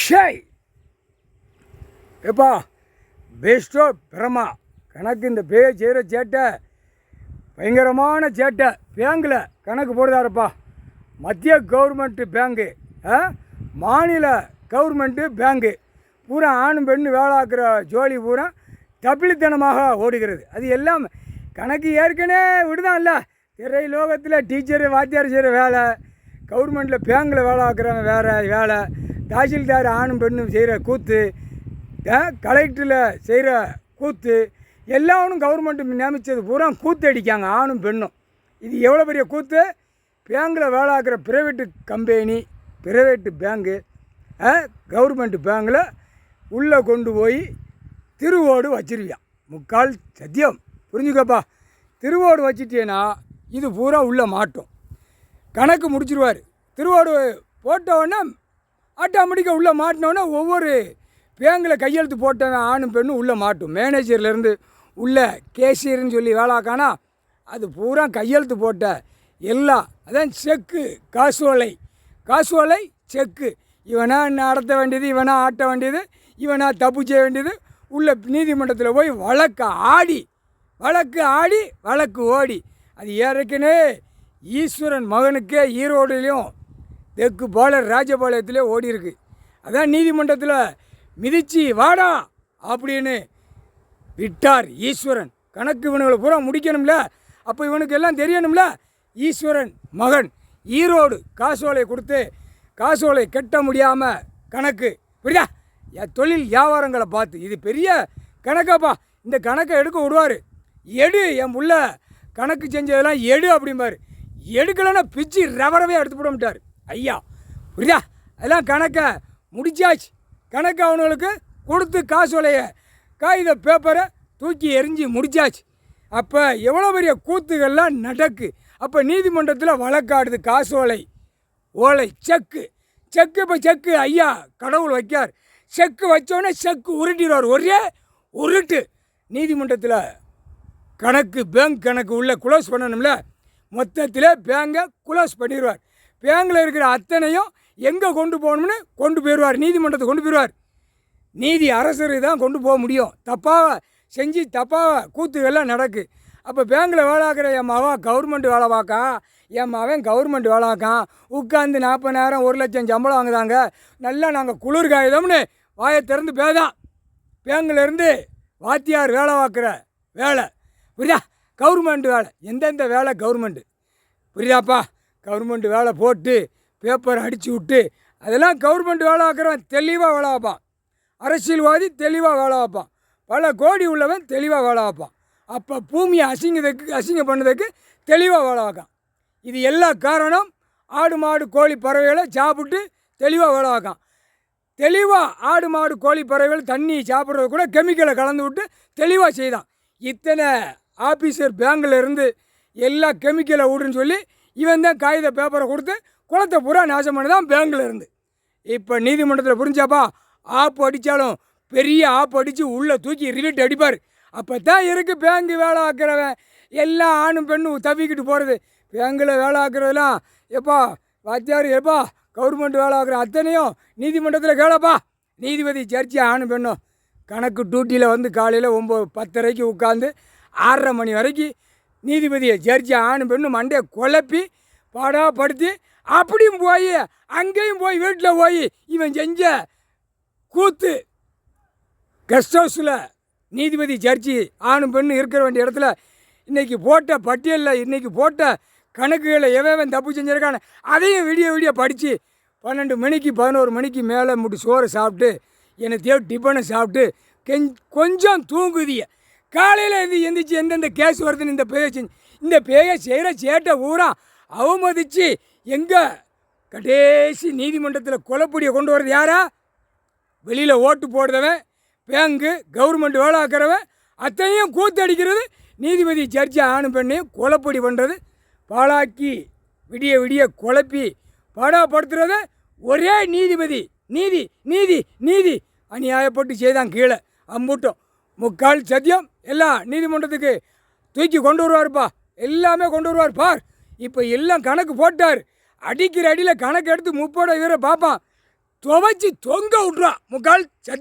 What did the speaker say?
Shy எப்பா பெஸ்ட்டோ பிரமா கணக்கு இந்த செய்கிற சேட்டை பயங்கரமான சேட்டை. பேங்கில் கணக்கு போடுதாருப்பா. மத்திய கவர்மெண்ட்டு பேங்கு, மாநில கவர்மெண்ட்டு பேங்கு பூரா ஆணும் பெண்ணு வேலாக்குற ஜோலி பூரா தப்பிலித்தனமாக ஓடுகிறது. அது எல்லாம் கணக்கு ஏற்கனவே விடுதான்ல. திரை லோகத்தில் டீச்சரு வாத்தியார் செய்கிற வேலை, கவர்மெண்ட்டில் பேங்கில் வேலை ஆக்குறவங்க வேறு வேலை, தாசில்தார் ஆணும் பெண்ணும் செய்கிற கூத்து, கலெக்டரில் செய்கிற கூத்து, எல்லாரும் கவர்மெண்ட்டு நியமித்தது பூரா கூத்து அடிக்காங்க ஆணும் பெண்ணும். இது எவ்வளோ பெரிய கூத்து! பேங்கில் வேலை ஆக்குற private company, private bank, government பேங்கில் உள்ளே கொண்டு போய் திருவோடு வச்சிருவியான். முக்கால் சத்தியம் புரிஞ்சுக்கப்பா. திருவோடு வச்சிட்டேன்னா இது பூரா உள்ளே மாட்டோம். கணக்கு முடிச்சிருவார். திருவோடு போட்டவுடனே ஆட்டோமேட்டிக்காக உள்ளே மாட்டினோடனே ஒவ்வொரு பேங்கில் கையெழுத்து போட்டவன் ஆணும் பெண்ணும் உள்ளே மாட்டும். மேனேஜர்லேருந்து உள்ள கேஷியர்னு சொல்லி வேலாக்கானா அது பூரா கையெழுத்து போட்ட எல்லாம் அதான் செக்கு, காசோலை, காசோலை செக்கு. இவனா நடத்த வேண்டியது, இவனா ஆட்ட வேண்டியது, இவனா தப்பு செய்ய வேண்டியது. உள்ள நீதிமன்றத்தில் போய் வழக்கு ஆடி வழக்கு ஓடி அது ஏற்கனவே ஈஸ்வரன் மகனுக்கே ஈரோடுலேயும் தெற்கு பாலர் ராஜபாளையத்திலே ஓடி இருக்கு. அதான் நீதிமன்றத்தில் மிதிச்சு வாடா அப்படின்னு விட்டார் ஈஸ்வரன். கணக்கு இவனுங்களை பூரா முடிக்கணும்ல, அப்போ இவனுக்கு எல்லாம் தெரியணும்ல. ஈஸ்வரன் மகன் ஈரோடு காசோலை கொடுத்து காசோலை கட்ட முடியாமல் கணக்கு புரியுதா? என் தொழில் வியாபாரங்களை பார்த்து இது பெரிய கணக்காப்பா. இந்த கணக்கை எடுக்க விடுவார். எடு என் புள்ள கணக்கு செஞ்சதெல்லாம் எடு அப்படிம்பார். எடுக்கலைன்னா பிச்சு ரவரவே எடுத்து போட மாட்டார் ஐயா. புரியுதா? அதெல்லாம் கணக்கை முடிச்சாச்சு. கணக்கு அவனுங்களுக்கு கொடுத்து காசோலையை காகித பேப்பரை தூக்கி எரிஞ்சு முடிச்சாச்சு. அப்போ எவ்வளோ பெரிய கூத்துகள்லாம் நடக்கு. அப்போ நீதிமன்றத்தில் வழக்காடுது காசோலை, ஓலை, செக்கு. இப்போ செக்கு ஐயா கடவுள் வைக்கார். செக்கு வச்சோடனே செக்கு உருட்டிடுவார். ஒரே உருட்டு. நீதிமன்றத்தில் கணக்கு பேங்க் கணக்கு உள்ள குளோஸ் பண்ணணும்ல, மொத்தத்தில் பேங்கை குளோஸ் பண்ணிடுவார். பேங்கில் இருக்கிற அத்தனையும் எங்கே கொண்டு போகணும்னு கொண்டு போயிடுவார், நீதிமன்றத்தை கொண்டு போயிடுவார். நீதி அரசர் தான் கொண்டு போக முடியும். தப்பாக செஞ்சு தப்பாக கூத்துகள்லாம் நடக்கு. அப்போ பேங்கில் வேலை ஆக்கிற என் மகன் கவர்மெண்ட் வேலை பார்க்கா, என் மகன் கவர்மெண்ட் வேலை ஆக்கான், உட்காந்து 40,000 1,00,000 சம்பளம் வாங்குதாங்க, நல்லா நாங்கள் குளிர் காயுதோம்னு வாயை திறந்து பேதான். பேங்கிலேருந்து வாத்தியார் வேலை பார்க்குற வேலை புரியுதா? கவர்மெண்ட் வேலை. எந்தெந்த வேலை கவர்மெண்ட்டு புரியுதாப்பா? கவர்மெண்ட் வேலை போட்டு பேப்பர் அடித்து விட்டு அதெல்லாம் கவர்மெண்ட் வேலை ஆக்குறவன் தெளிவாக வேலை வைப்பான். அரசியல்வாதி தெளிவாக வேலை வைப்பான். பல கோடி உள்ளவன் தெளிவாக வேலை வைப்பான். அப்போ பூமியை அசிங்க பண்ணதுக்கு தெளிவாக வேலை வைக்கான். இது எல்லா காரணம் ஆடு மாடு கோழி பறவைகளை சாப்பிட்டு தெளிவாக வேலை வைக்கான். தெளிவாக ஆடு மாடு கோழி பறவைகள் தண்ணி சாப்பிட்றது கூட கெமிக்கலை கலந்து விட்டு தெளிவாக செய்தான். இத்தனை ஆஃபீஸர் பேங்கில் இருந்து எல்லா கெமிக்கலை விடுன்னு சொல்லி இவன் தான் காகித பேப்பரை கொடுத்து குளத்தை பூரா நாசம் பண்ணதான் பேங்கில் இருந்து. இப்போ நீதிமன்றத்தில் புரிஞ்சாப்பா? ஆப்பு அடித்தாலும் பெரிய ஆப்பு அடித்து உள்ளே தூக்கி ரிவிட் அடிப்பார். அப்போ தான் இருக்குது பேங்கு வேலை ஆக்கிறவன் எல்லா ஆணும் பெண்ணும் தவிக்கிட்டு போகிறது. பேங்கில் வேலை ஆக்குறதுலாம் எப்பா வாத்தியார் எப்பா கவர்மெண்ட் வேலை ஆக்குற அத்தனையும் நீதிமன்றத்தில் கேளப்பா. நீதிபதி ஜட்ஜி ஆணும் பெண்ணும் கணக்கு டியூட்டியில் வந்து காலையில் 9:10 உட்காந்து 6:30 மணி வரைக்கும் நீதிபதியை ஜட்ஜி ஆணும் பெண்ணும் மண்டையை குழப்பி பாடாப்படுத்தி அப்படியும் போய் அங்கேயும் போய் வீட்டில் போய் இவன் செஞ்ச கூத்து. கெஸ்ட் ஹவுஸில் நீதிபதி ஜட்ஜி ஆணும் பெண்ணும் இருக்கிற வேண்டிய இடத்துல இன்றைக்கி போட்ட பட்டியலில் இன்றைக்கி போட்ட கணக்குகளை எவன் தப்பு செஞ்சுருக்கான அதையும் விடிய படித்து 12 மணிக்கு 11 மணிக்கு மேலே முடி சோறு சாப்பிட்டு என்னத்தையோ டிஃபனை சாப்பிட்டு கொஞ்சம் தூங்குதிய. காலையில் எந்திரிச்சு எந்தெந்த கேஸ் வருதுன்னு இந்த பேயை செய்கிற சேட்டை ஊரா அவமதித்து எங்கே கடைசி நீதிமன்றத்தில் கொலைப்படியை கொண்டு வர்றது யாரா? வெளியில் ஓட்டு போடுறவன், பேங்கு, கவர்மெண்ட் வேலை ஆக்கிறவன் அத்தனையும் கூத்தடிக்கிறது. நீதிபதி ஜட்ஜி ஆணும் பெண்ணையும் கொலைப்படி பண்ணுறது, பாலாக்கி விடிய குழப்பி பாடாப்படுத்துறது ஒரே நீதிபதி. நீதி நீதி நீதி அநியாயப்பட்டு செய்தான். கீழே அம்புட்டோம் முக்கால் சத்தியம் எல்லாம் நீதிமன்றத்துக்கு தூக்கி கொண்டு வருவார்ப்பா. எல்லாமே கொண்டு வருவார் பார். இப்போ எல்லாம் கணக்கு போட்டார். அடிக்கிற அடியில் கணக்கு எடுத்து 30 வீரை பார்ப்பான். துவைச்சி தொங்க விட்றான் முக்கால்